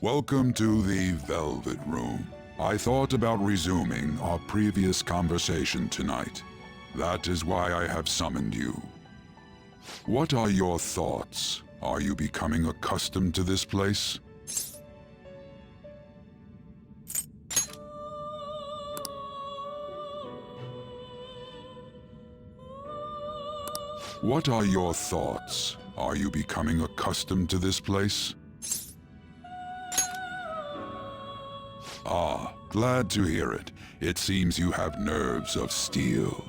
Welcome to the Velvet Room. I thought about resuming our previous conversation tonight. That is why I have summoned you. What are your thoughts? Are you becoming accustomed to this place? What are your thoughts? Are you becoming accustomed to this place? Ah, glad to hear it. It seems you have nerves of steel.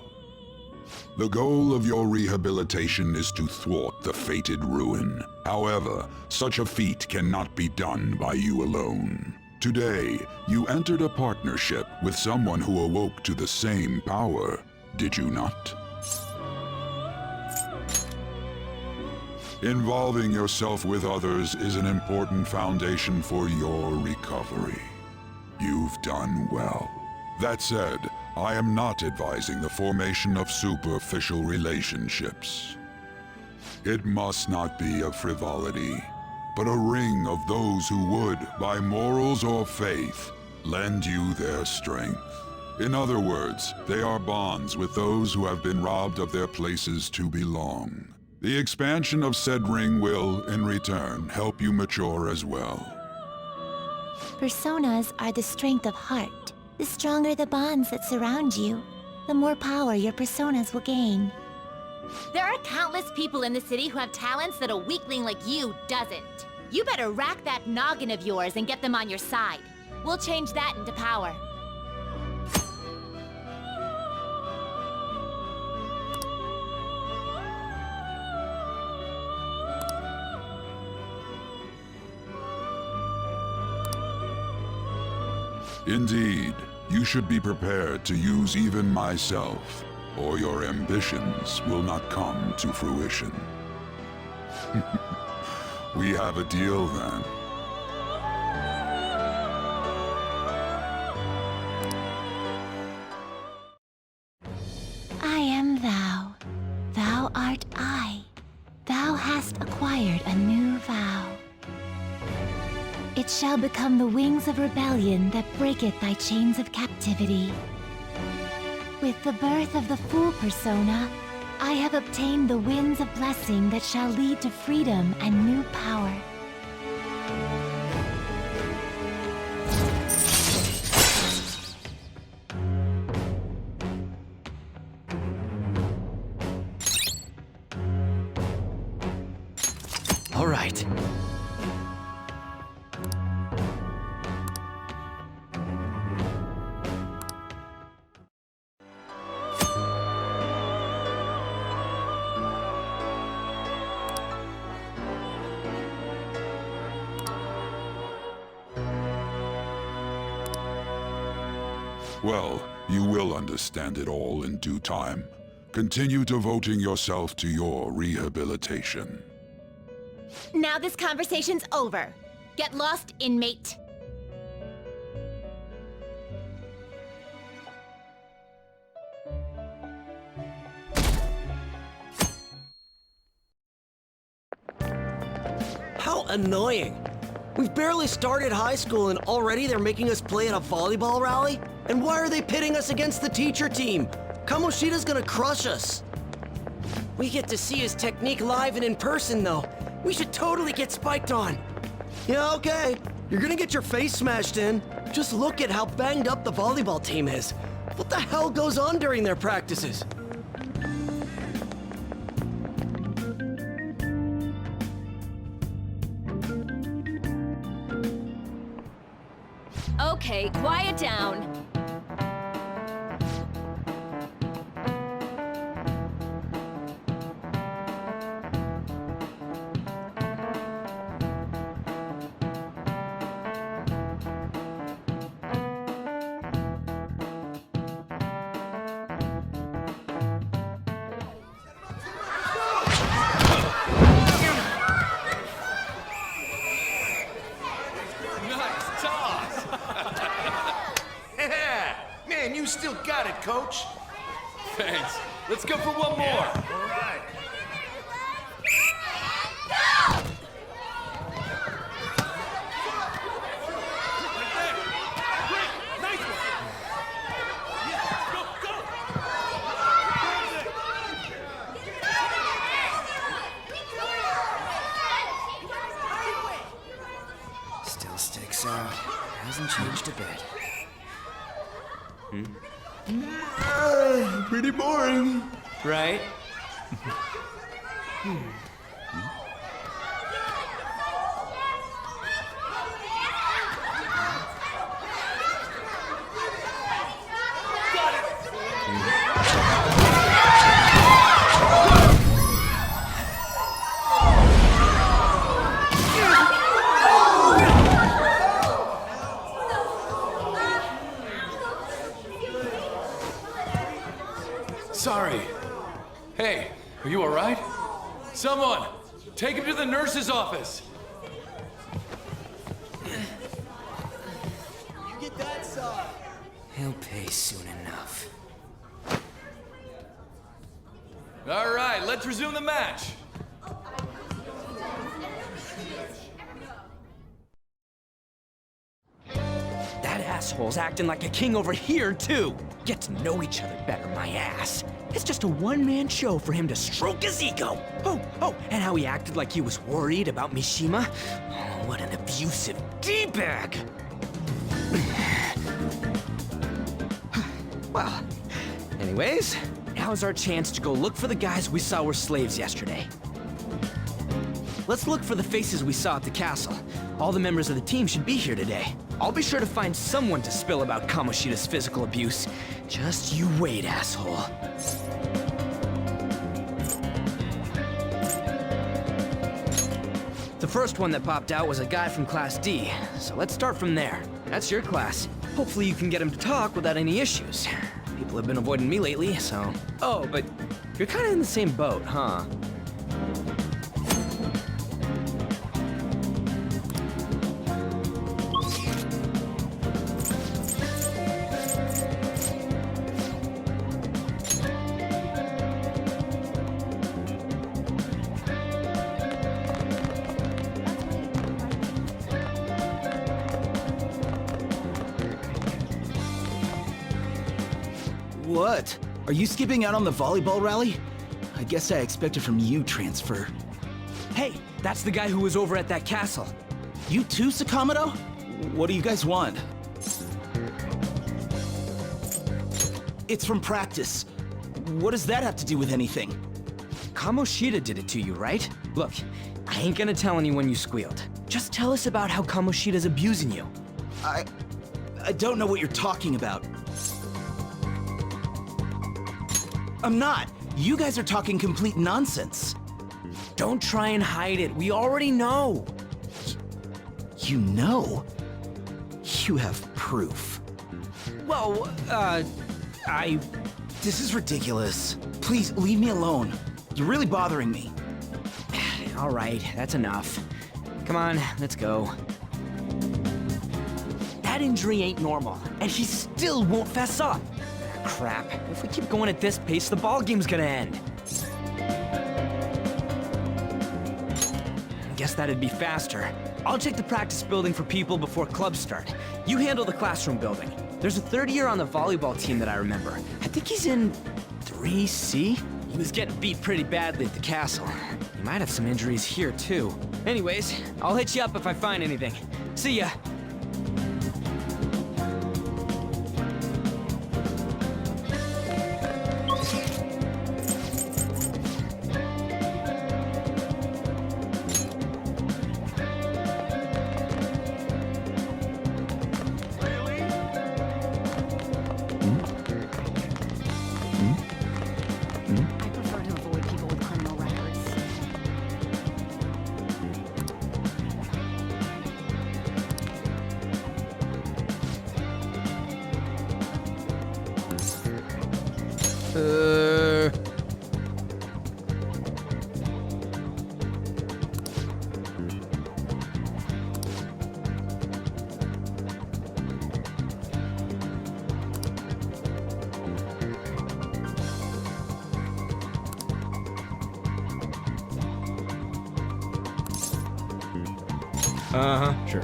The goal of your rehabilitation is to thwart the fated ruin. However, such a feat cannot be done by you alone. Today, you entered a partnership with someone who awoke to the same power, did you not? Involving yourself with others is an important foundation for your recovery. You've done well. That said, I am not advising the formation of superficial relationships. It must not be a frivolity, but a ring of those who would, by morals or faith, lend you their strength. In other words, they are bonds with those who have been robbed of their places to belong. The expansion of said ring will, in return, help you mature as well. Personas are the strength of heart. The stronger the bonds that surround you, the more power your personas will gain. There are countless people in the city who have talents that a weakling like you doesn't. You better rack that noggin of yours and get them on your side. We'll change that into power. Indeed, you should be prepared to use even myself, or your ambitions will not come to fruition. We have a deal then. I am thou. Thou art I. Thou hast acquired a new vow. It shall become the wings of rebellion that breaketh thy chains of captivity. With the birth of the Fool persona, I have obtained the winds of blessing that shall lead to freedom and new power. All right. Well, you will understand it all in due time. Continue devoting yourself to your rehabilitation. Now this conversation's over. Get lost, inmate. How annoying! We've barely started high school and already they're making us play at a volleyball rally? And why are they pitting us against the teacher team? Kamoshida's gonna crush us. We get to see his technique live and in person, though. We should totally get spiked on. Yeah, okay. You're gonna get your face smashed in. Just look at how banged up the volleyball team is. What the hell goes on during their practices? Okay, quiet down. Man, you still got it, Coach. Thanks. Let's go for one more. All right. Still sticks out. Hasn't changed a bit. Pretty boring. Right? Sorry. Hey, are you all right? Someone, take him to the nurse's office. He'll pay soon enough. All right, let's resume the match. That asshole's acting like a king over here, too. Get to know each other better, my ass. It's just a one-man show for him to stroke his ego. Oh, and how he acted like he was worried about Mishima. Oh, what an abusive D-bag. Well, anyways, now's our chance to go look for the guys we saw were slaves yesterday. Let's look for the faces we saw at the castle. All the members of the team should be here today. I'll be sure to find someone to spill about Kamoshida's physical abuse. Just you wait, asshole. The first one that popped out was a guy from Class D, so let's start from there. That's your class. Hopefully you can get him to talk without any issues. People have been avoiding me lately, so... Oh, but you're kind of in the same boat, huh? What? Are you skipping out on the volleyball rally? I guess I expected from you, Transfer. Hey, that's the guy who was over at that castle. You too, Sakamoto? What do you guys want? It's from practice. What does that have to do with anything? Kamoshida did it to you, right? Look, I ain't gonna tell anyone you squealed. Just tell us about how Kamoshida's abusing you. I don't know what you're talking about. I'm not. You guys are talking complete nonsense. Don't try and hide it. We already know. You know? You have proof. Well, This is ridiculous. Please, leave me alone. You're really bothering me. All right, that's enough. Come on, let's go. That injury ain't normal, and he still won't fess up. Crap. If we keep going at this pace, the ball game's gonna end. Guess that'd be faster. I'll check the practice building for people before clubs start. You handle the classroom building. There's a third year on the volleyball team that I remember. I think he's in 3C? He was getting beat pretty badly at the castle. He might have some injuries here, too. Anyways, I'll hit you up if I find anything. See ya! I prefer to avoid people with criminal records. Uh-huh, sure.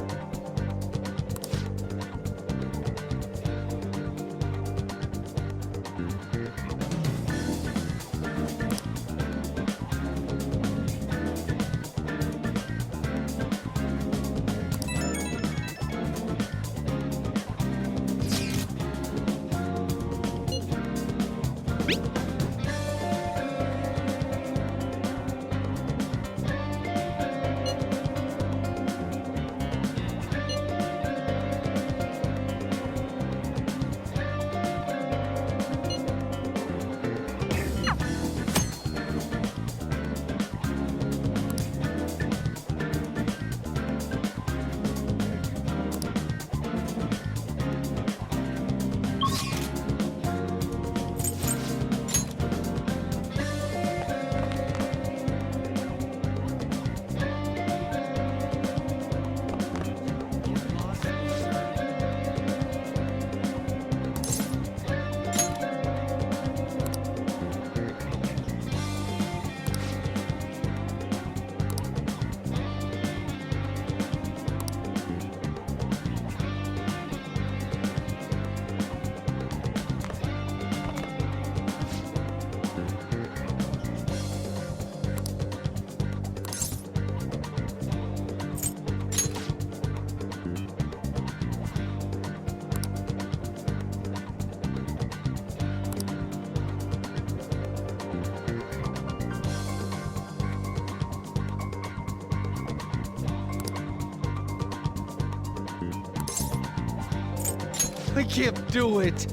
I can't do it!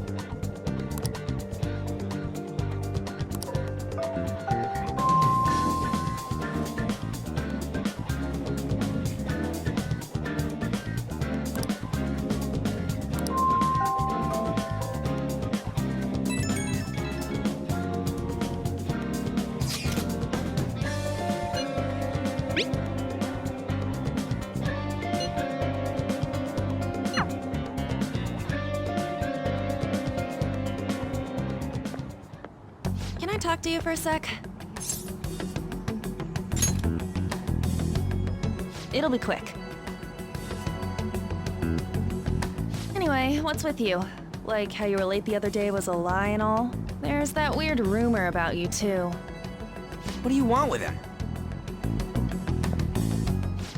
Can I talk to you for a sec? It'll be quick. Anyway, what's with you? Like how you were late the other day was a lie and all? There's that weird rumor about you, too. What do you want with him?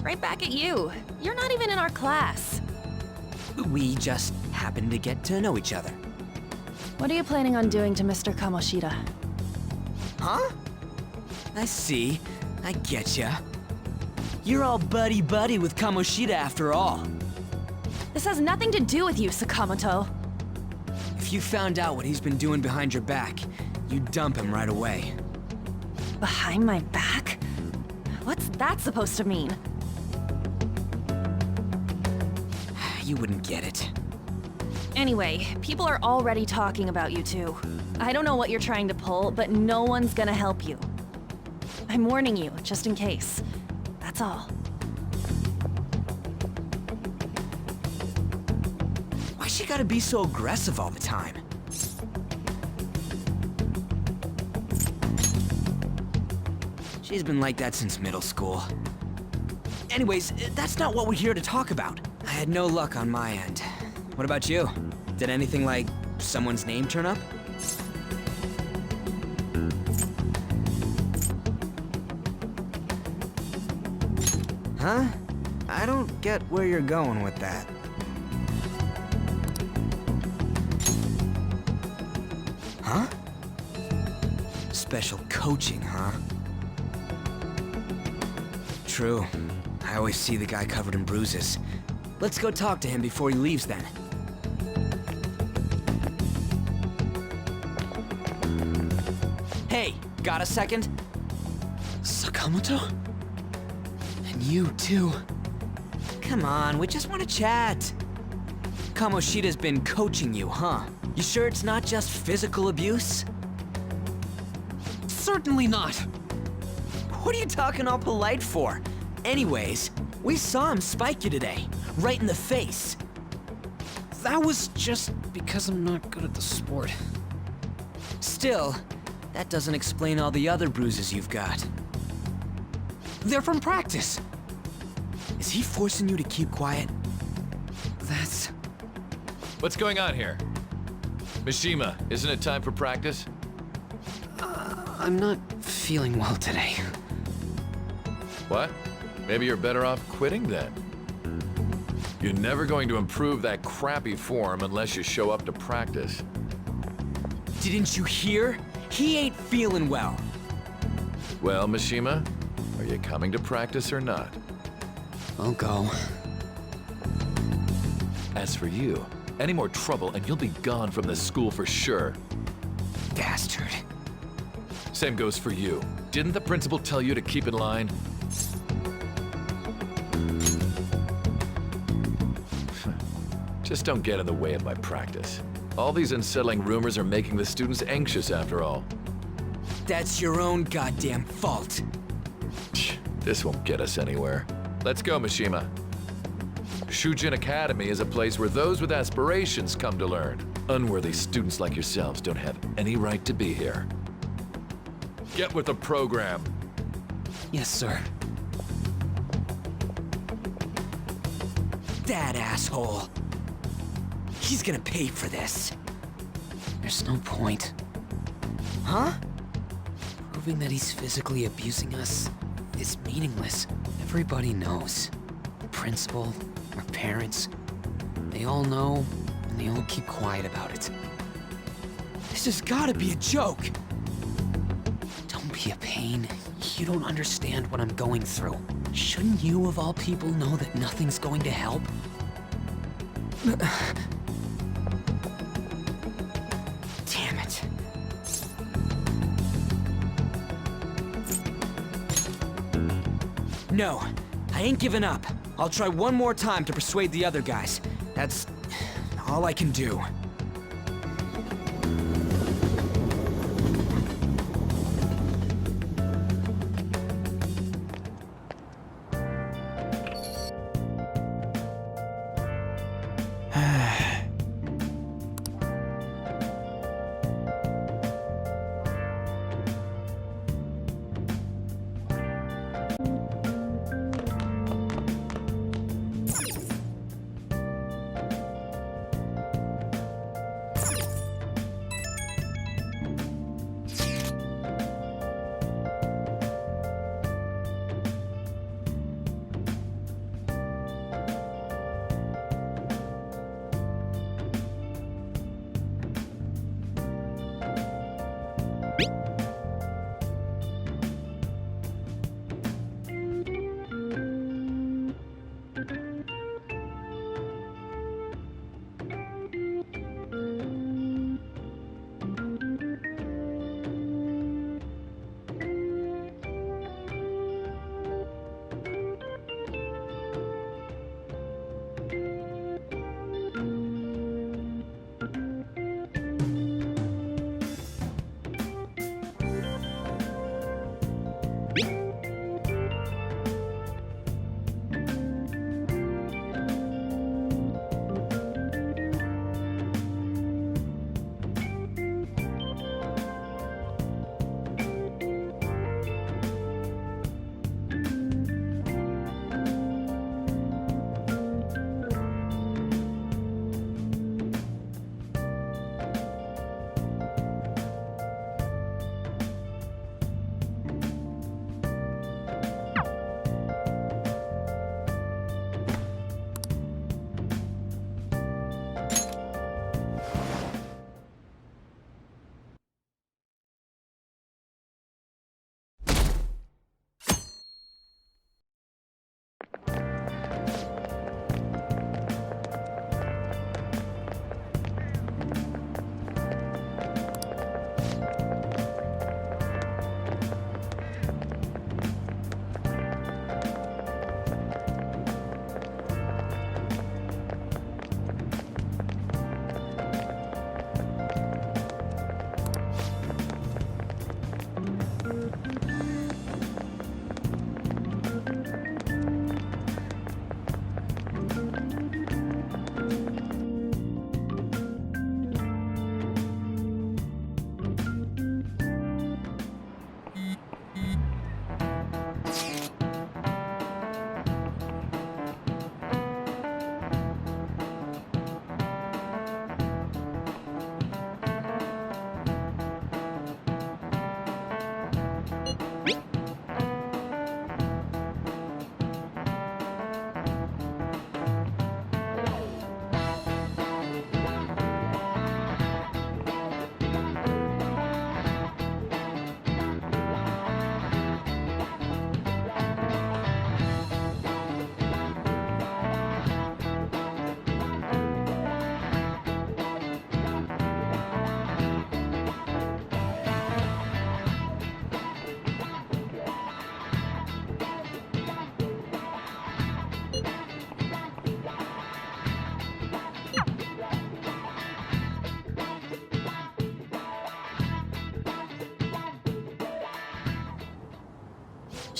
Right back at you. You're not even in our class. We just happened to get to know each other. What are you planning on doing to Mr. Kamoshida? Huh? I see. I getcha. You're all buddy-buddy with Kamoshida after all. This has nothing to do with you, Sakamoto. If you found out what he's been doing behind your back, you'd dump him right away. Behind my back? What's that supposed to mean? You wouldn't get it. Anyway, people are already talking about you two. I don't know what you're trying to pull, but no one's gonna help you. I'm warning you, just in case. That's all. Why she gotta be so aggressive all the time? She's been like that since middle school. Anyways, that's not what we're here to talk about. I had no luck on my end. What about you? Did anything like someone's name turn up? Huh? I don't get where you're going with that. Huh? Special coaching, huh? True. I always see the guy covered in bruises. Let's go talk to him before he leaves then. Hey, got a second? Sakamoto? And you too. Come on, we just want to chat. Kamoshida's been coaching you, huh? You sure it's not just physical abuse? Certainly not. What are you talking all polite for? Anyways, we saw him spike you today, right in the face. That was just because I'm not good at the sport. Still, that doesn't explain all the other bruises you've got. They're from practice. Is he forcing you to keep quiet? That's... What's going on here? Mishima, isn't it time for practice? I'm not feeling well today. What? Maybe you're better off quitting then. You're never going to improve that crappy form unless you show up to practice. Didn't you hear? He ain't feeling well. Well, Mishima, are you coming to practice or not? I'll go. As for you, any more trouble and you'll be gone from this school for sure. Bastard. Same goes for you. Didn't the principal tell you to keep in line? Just don't get in the way of my practice. All these unsettling rumors are making the students anxious after all. That's your own goddamn fault. This won't get us anywhere. Let's go, Mishima. Shujin Academy is a place where those with aspirations come to learn. Unworthy students like yourselves don't have any right to be here. Get with the program. Yes, sir. That asshole. He's gonna pay for this. There's no point. Huh? Proving that he's physically abusing us is meaningless. Everybody knows. The principal, our parents, they all know, and they all keep quiet about it. This has gotta be a joke. Don't be a pain. You don't understand what I'm going through. Shouldn't you, of all people, know that nothing's going to help? Damn it. No, I ain't giving up. I'll try one more time to persuade the other guys. That's all I can do.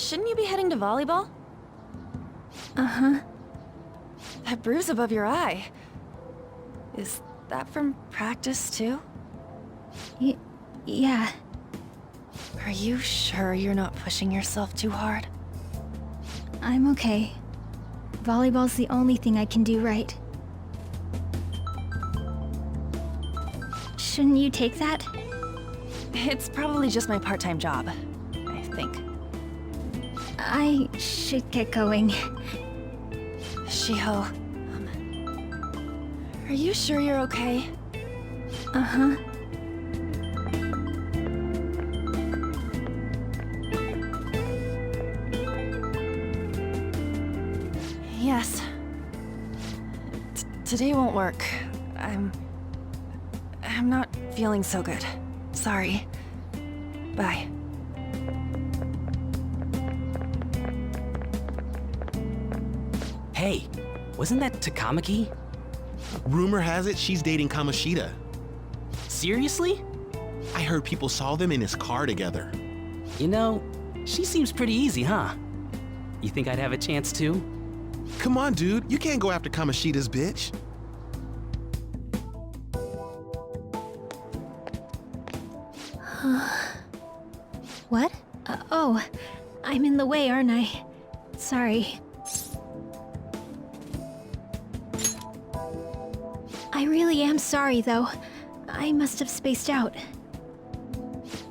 shouldn't you be heading to volleyball? Uh-huh. That bruise above your eye. Is that from practice, too? Yeah. Are you sure you're not pushing yourself too hard? I'm okay. Volleyball's the only thing I can do right. Shouldn't you take that? It's probably just my part-time job, I think. I should get going. Shiho, are you sure you're okay? Uh-huh. Yes. Today won't work. I'm not feeling so good. Sorry. Bye. Hey, wasn't that Takamaki? Rumor has it she's dating Kamoshida. Seriously? I heard people saw them in his car together. You know, she seems pretty easy, huh? You think I'd have a chance too? Come on, dude. You can't go after Kamoshida's bitch. What? Oh, I'm in the way, aren't I? Sorry. I really am sorry, though. I must have spaced out.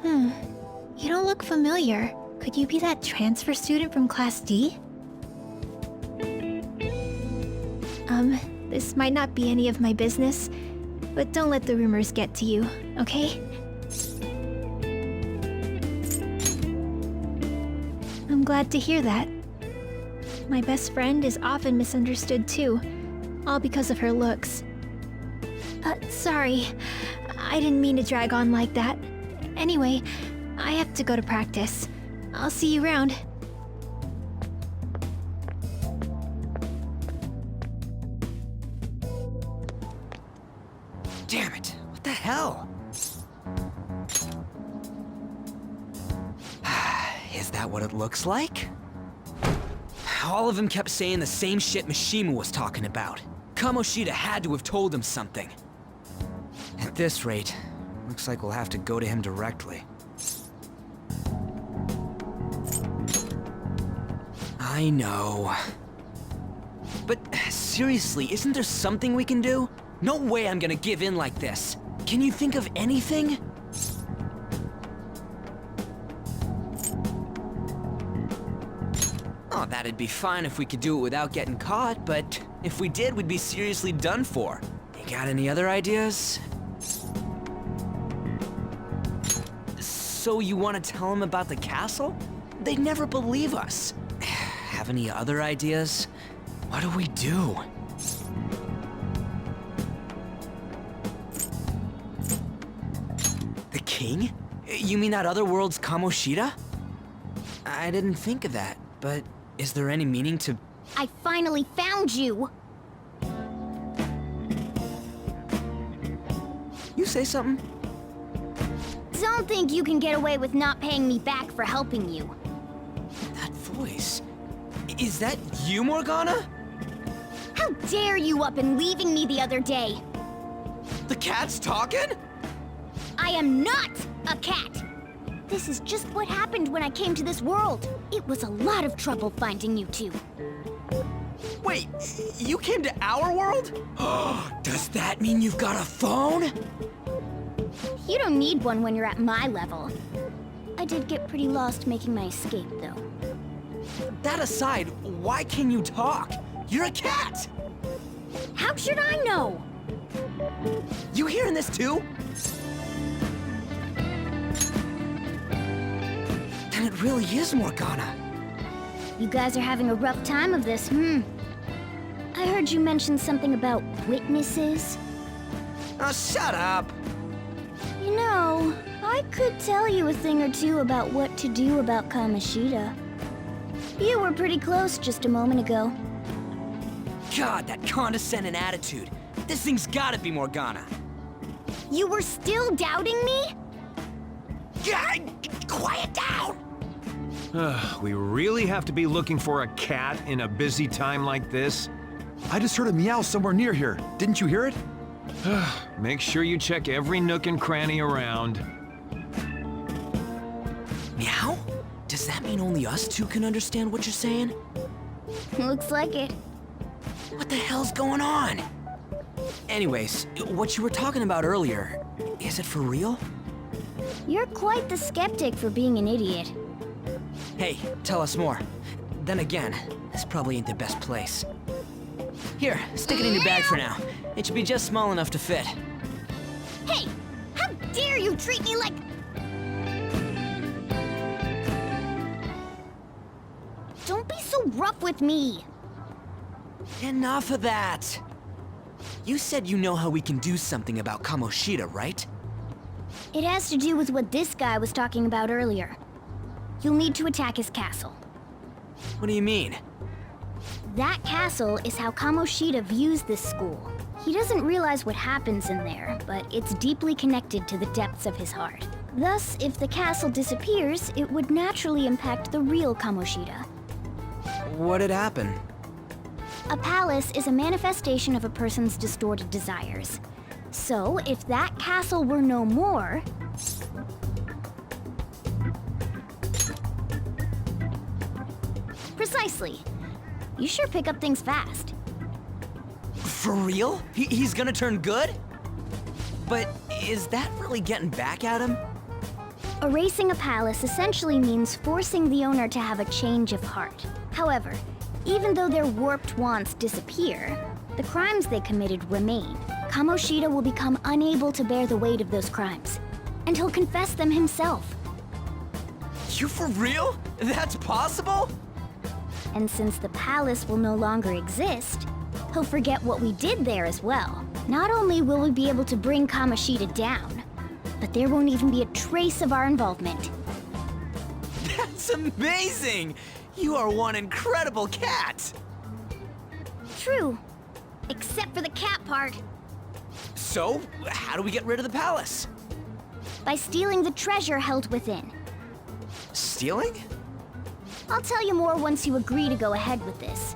You don't look familiar. Could you be that transfer student from Class D? This might not be any of my business, but don't let the rumors get to you, okay? I'm glad to hear that. My best friend is often misunderstood too, all because of her looks. Sorry. I didn't mean to drag on like that. Anyway, I have to go to practice. I'll see you around. Damn it, what the hell? Is that what it looks like? All of them kept saying the same shit Mishima was talking about. Kamoshida had to have told him something. At this rate, looks like we'll have to go to him directly. I know. But seriously, isn't there something we can do? No way I'm gonna give in like this. Can you think of anything? Oh, that'd be fine if we could do it without getting caught, but if we did, we'd be seriously done for. You got any other ideas? So you want to tell them about the castle? They'd never believe us. Have any other ideas? What do we do? The king? You mean that other world's Kamoshida? I didn't think of that, but is there any meaning to... I finally found you! You say something? Don't think you can get away with not paying me back for helping you. That voice... Is that you, Morgana? How dare you up and leaving me the other day? The cat's talking? I am not a cat! This is just what happened when I came to this world. It was a lot of trouble finding you two. Wait, you came to our world? Does that mean you've got a phone? You don't need one when you're at my level. I did get pretty lost making my escape, though. That aside, why can you talk? You're a cat! How should I know? You hearing this too? Then it really is Morgana. You guys are having a rough time of this, I heard you mention something about witnesses. Oh, shut up! You know, I could tell you a thing or two about what to do about Kamoshida. You were pretty close just a moment ago. God, that condescending attitude. This thing's gotta be Morgana. You were still doubting me? Yeah, quiet down! We really have to be looking for a cat in a busy time like this? I just heard a meow somewhere near here. Didn't you hear it? Make sure you check every nook and cranny around. Meow? Does that mean only us two can understand what you're saying? Looks like it. What the hell's going on? Anyways, what you were talking about earlier, is it for real? You're quite the skeptic for being an idiot. Hey, tell us more. Then again, this probably ain't the best place. Here, stick it in your bag for now. It should be just small enough to fit. Hey! How dare you treat me like... Don't be so rough with me! Enough of that! You said you know how we can do something about Kamoshida, right? It has to do with what this guy was talking about earlier. You'll need to attack his castle. What do you mean? That castle is how Kamoshida views this school. He doesn't realize what happens in there, but it's deeply connected to the depths of his heart. Thus, if the castle disappears, it would naturally impact the real Kamoshida. What'd happen? A palace is a manifestation of a person's distorted desires. So, if that castle were no more... Precisely. You sure pick up things fast. For real? He's gonna turn good? But is that really getting back at him? Erasing a palace essentially means forcing the owner to have a change of heart. However, even though their warped wants disappear, the crimes they committed remain. Kamoshida will become unable to bear the weight of those crimes, and he'll confess them himself. You for real? That's possible? And since the palace will no longer exist, he'll forget what we did there as well. Not only will we be able to bring Kamoshida down, but there won't even be a trace of our involvement. That's amazing! You are one incredible cat! True. Except for the cat part. So, how do we get rid of the palace? By stealing the treasure held within. Stealing? I'll tell you more once you agree to go ahead with this.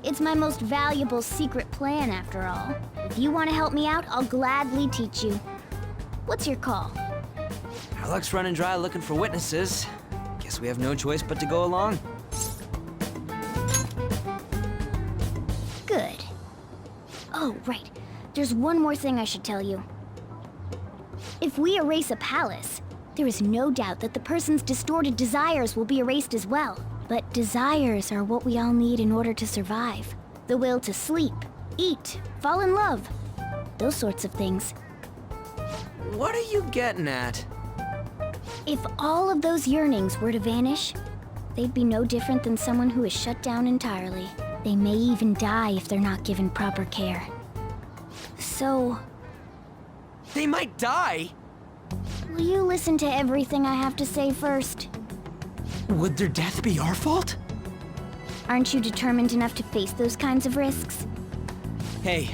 It's my most valuable secret plan, after all. If you want to help me out, I'll gladly teach you. What's your call? Our luck's running dry looking for witnesses. Guess we have no choice but to go along. Good. Oh, right. There's one more thing I should tell you. If we erase a palace, there is no doubt that the person's distorted desires will be erased as well. But desires are what we all need in order to survive. The will to sleep, eat, fall in love. Those sorts of things. What are you getting at? If all of those yearnings were to vanish, they'd be no different than someone who is shut down entirely. They may even die if they're not given proper care. So... They might die? Will you listen to everything I have to say first? Would their death be our fault? Aren't you determined enough to face those kinds of risks? Hey,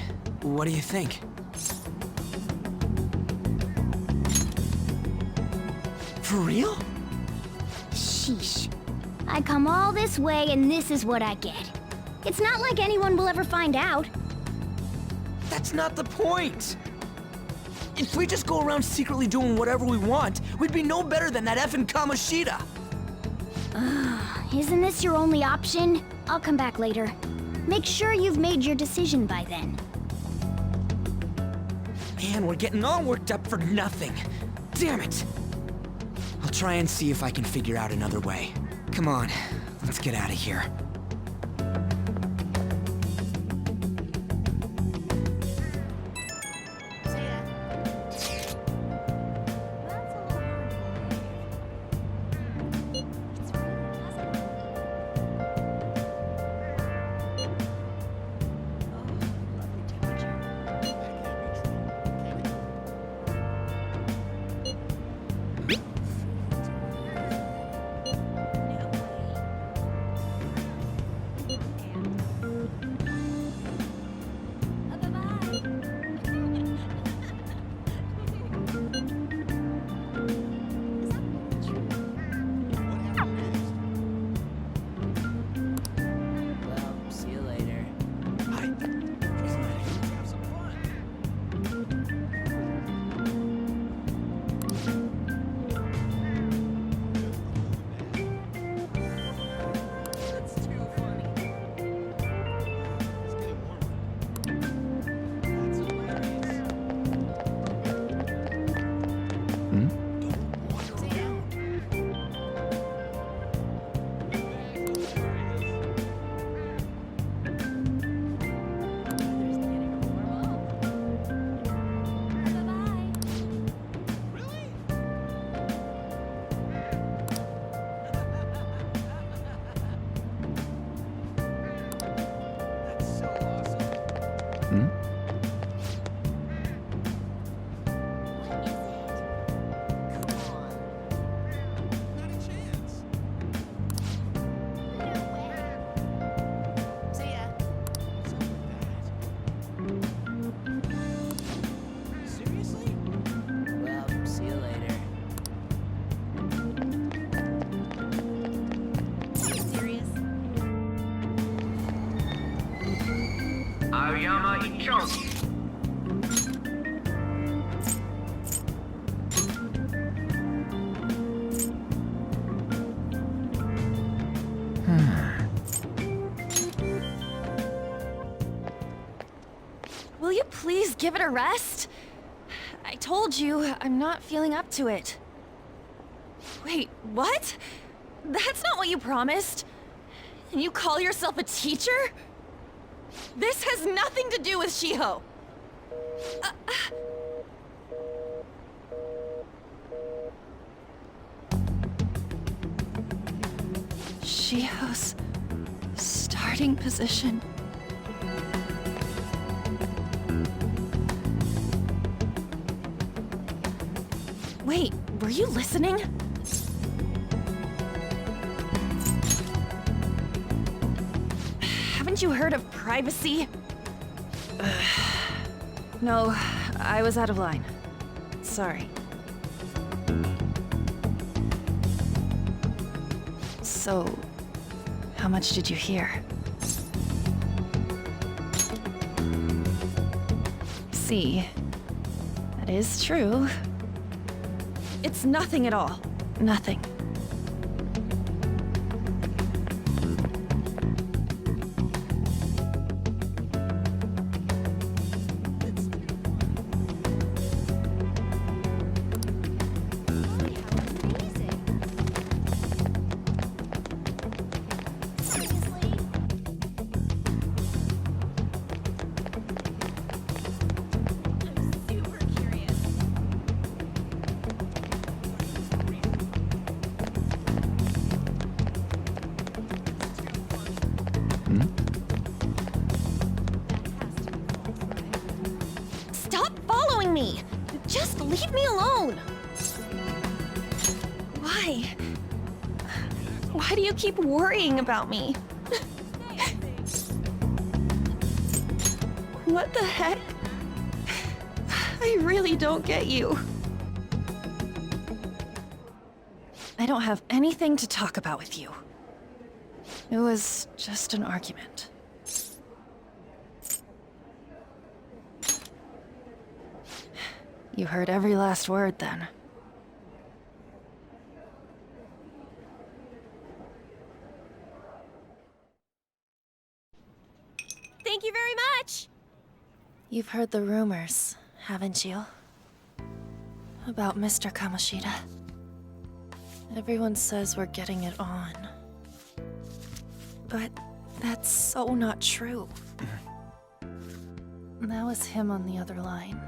what do you think? For real? Sheesh. I come all this way and this is what I get. It's not like anyone will ever find out. That's not the point! If we just go around secretly doing whatever we want, we'd be no better than that effing Kamoshida! Isn't this your only option? I'll come back later. Make sure you've made your decision by then. Man, we're getting all worked up for nothing. Damn it! I'll try and see if I can figure out another way. Come on, let's get out of here. Will you please give it a rest? I told you, I'm not feeling up to it. Wait, what? That's not what you promised. And you call yourself a teacher? This has nothing to do with Shiho. Shiho's starting position. Wait, were you listening? Haven't you heard of privacy? No, I was out of line. Sorry. So, how much did you hear? See, that is true. It's nothing at all. Nothing. Just leave me alone! Why? Why do you keep worrying about me? What the heck? I really don't get you. I don't have anything to talk about with you. It was just an argument. You heard every last word, then. Thank you very much! You've heard the rumors, haven't you? About Mr. Kamoshida. Everyone says we're getting it on. But that's so not true. That was him on the other line.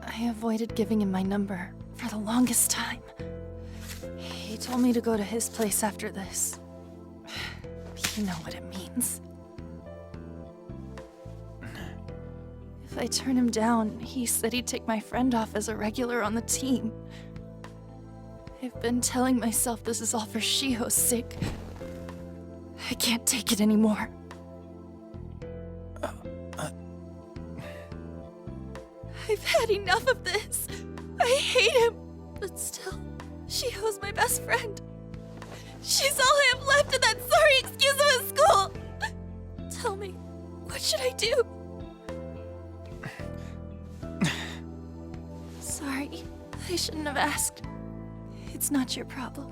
I avoided giving him my number for the longest time. He told me to go to his place after this. You know what it means. If I turn him down, he said he'd take my friend off as a regular on the team. I've been telling myself this is all for Shiho's sake. I can't take it anymore. I've had enough of this. I hate him. But still, Shiho's my best friend. She's all I have left in that sorry excuse of a school. Tell me, what should I do? Sorry, I shouldn't have asked. It's not your problem.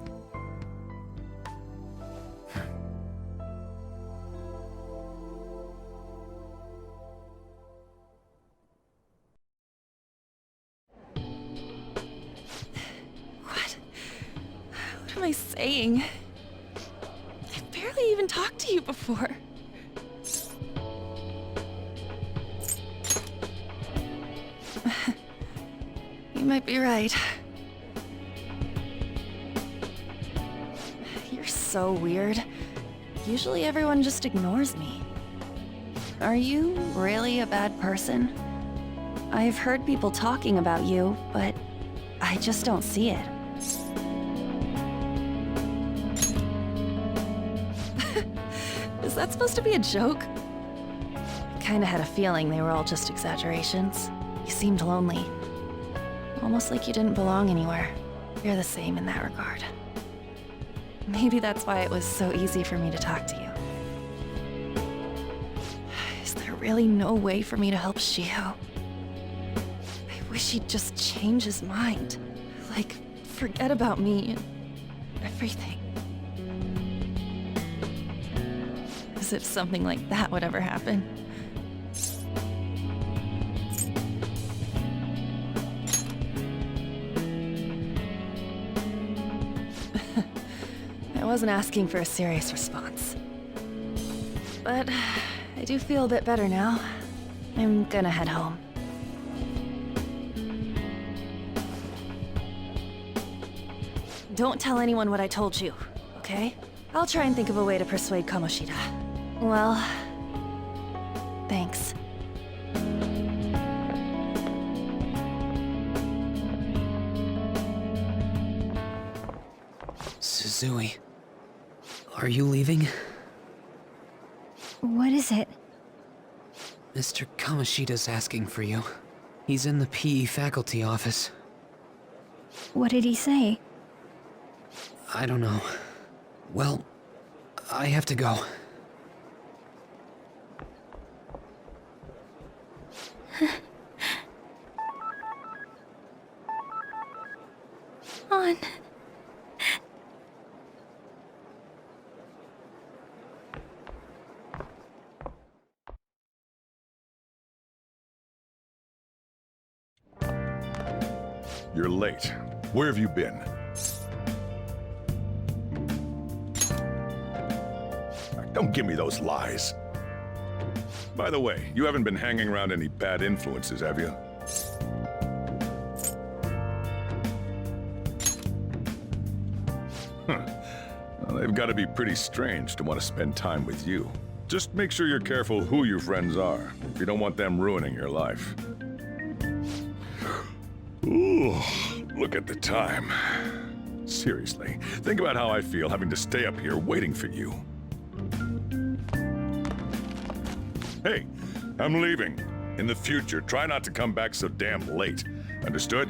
What am I saying? I've barely even talked to you before. You might be right. You're so weird. Usually everyone just ignores me. Are you really a bad person? I've heard people talking about you, but I just don't see it. Is that supposed to be a joke? I kinda had a feeling they were all just exaggerations. You seemed lonely. Almost like you didn't belong anywhere. You're the same in that regard. Maybe that's why it was so easy for me to talk to you. Is there really no way for me to help Shiho. I wish he'd just change his mind. Like, forget about me and everything. As if something like that would ever happen. I wasn't asking for a serious response. But I do feel a bit better now. I'm gonna head home. Don't tell anyone what I told you, okay? I'll try and think of a way to persuade Kamoshida. Well, thanks. Suzui, are you leaving? What is it? Mr. Kamoshida's asking for you. He's in the PE faculty office. What did he say? I don't know. Well, I have to go. On. You're late. Where have you been? Don't give me those lies. By the way, you haven't been hanging around any bad influences, have you? Well, they've got to be pretty strange to want to spend time with you. Just make sure you're careful who your friends are, if you don't want them ruining your life. Ooh, look at the time. Seriously, think about how I feel having to stay up here waiting for you. Hey, I'm leaving. In the future, try not to come back so damn late. Understood?